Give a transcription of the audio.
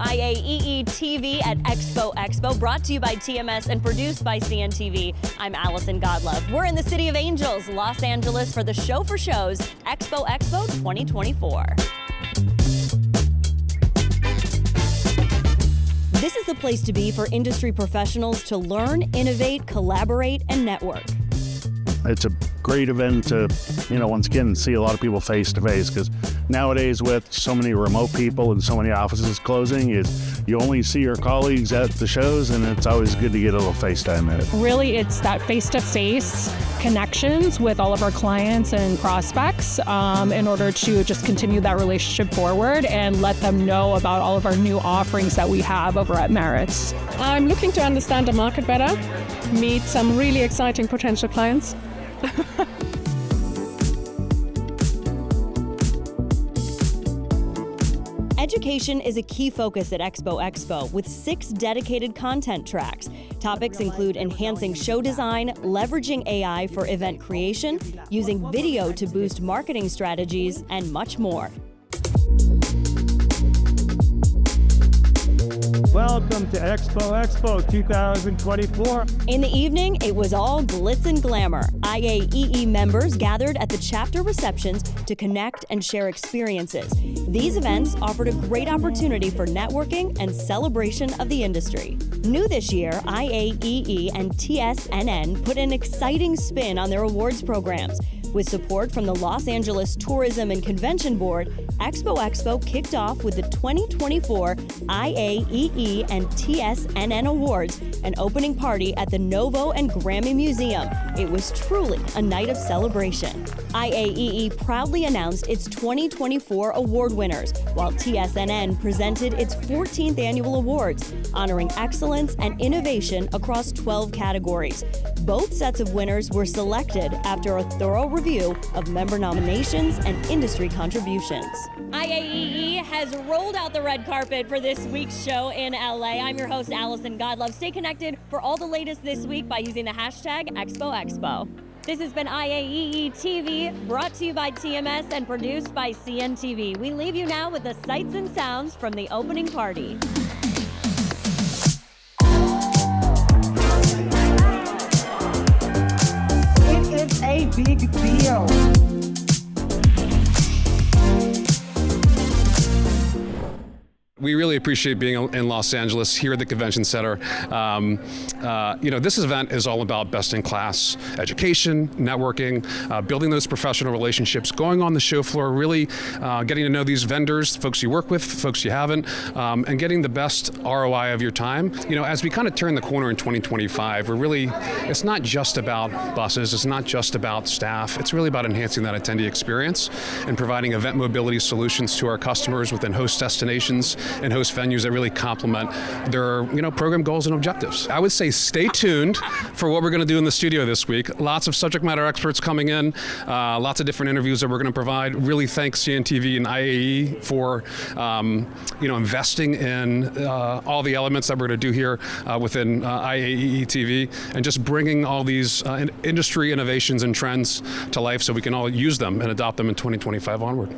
IAEE TV at Expo, brought to you by TMS and produced by CNTV. I'm Allison Godlove. We're in the City of Angels, Los Angeles, for the show for shows, Expo 2024. This is the place to be for industry professionals to learn, innovate, collaborate, and network. It's a great event to, once again, see a lot of people face to face, because nowadays with so many remote people and so many offices closing, you only see your colleagues at the shows, and it's always good to get a little FaceTime in it. Really, it's that face-to-face connections with all of our clients and prospects in order to just continue that relationship forward and let them know about all of our new offerings that we have over at Merits. I'm looking to understand the market better, meet some really exciting potential clients. Education is a key focus at Expo, with 6 dedicated content tracks. Topics include enhancing show design, leveraging AI for event creation, using video to boost marketing strategies, and much more. Welcome to Expo 2024. In the evening, it was all glitz and glamour. IAEE members gathered at the chapter receptions to connect and share experiences. These events offered a great opportunity for networking and celebration of the industry. New this year, IAEE and TSNN put an exciting spin on their awards programs. With support from the Los Angeles Tourism and Convention Board, Expo kicked off with the 2024 IAEE and TSNN Awards, an opening party at the Novo and Grammy Museum. It was truly a night of celebration. IAEE proudly announced its 2024 award winners, while TSNN presented its 14th annual awards, honoring excellence and innovation across 12 categories. Both sets of winners were selected after a thorough review of member nominations and industry contributions. IAEE has rolled out the red carpet for this week's show in LA. I'm your host, Allison Godlove. Stay connected for all the latest this week by using the hashtag Expo. This has been IAEE TV, brought to you by TMS and produced by CNTV. We leave you now with the sights and sounds from the opening party. It's a big deal. We really appreciate being in Los Angeles here at the Convention Center. This event is all about best-in-class education, networking, building those professional relationships, going on the show floor, really getting to know these vendors, folks you work with, folks you haven't, and getting the best ROI of your time. As we kind of turn the corner in 2025, it's not just about buses, it's not just about staff, it's really about enhancing that attendee experience and providing event mobility solutions to our customers within host destinations and host venues that really complement their program goals and objectives. I would say stay tuned for what we're going to do in the studio this week. Lots of subject matter experts coming in, lots of different interviews that we're going to provide. Really thanks CNTV and IAEE for investing in all the elements that we're going to do here within IAEE TV, and just bringing all these industry innovations and trends to life so we can all use them and adopt them in 2025 onward.